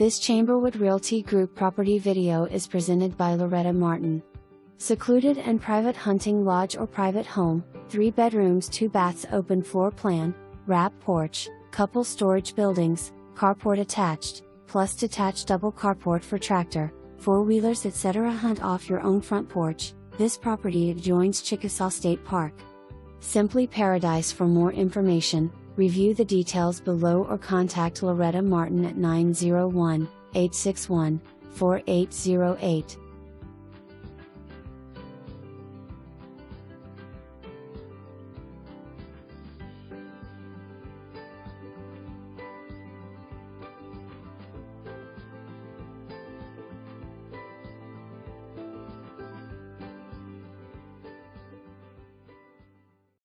This Chamberwood Realty Group property video is presented by Loretta Martin. Secluded and private hunting lodge or private home, 3 bedrooms 2 baths open floor plan, wrap porch, couple storage buildings, carport attached, plus detached double carport for tractor, 4-wheelers etc. Hunt off your own front porch. This property adjoins Chickasaw State Park. Simply paradise. For more information, review the details below or contact Loretta Martin at 901-861-4808.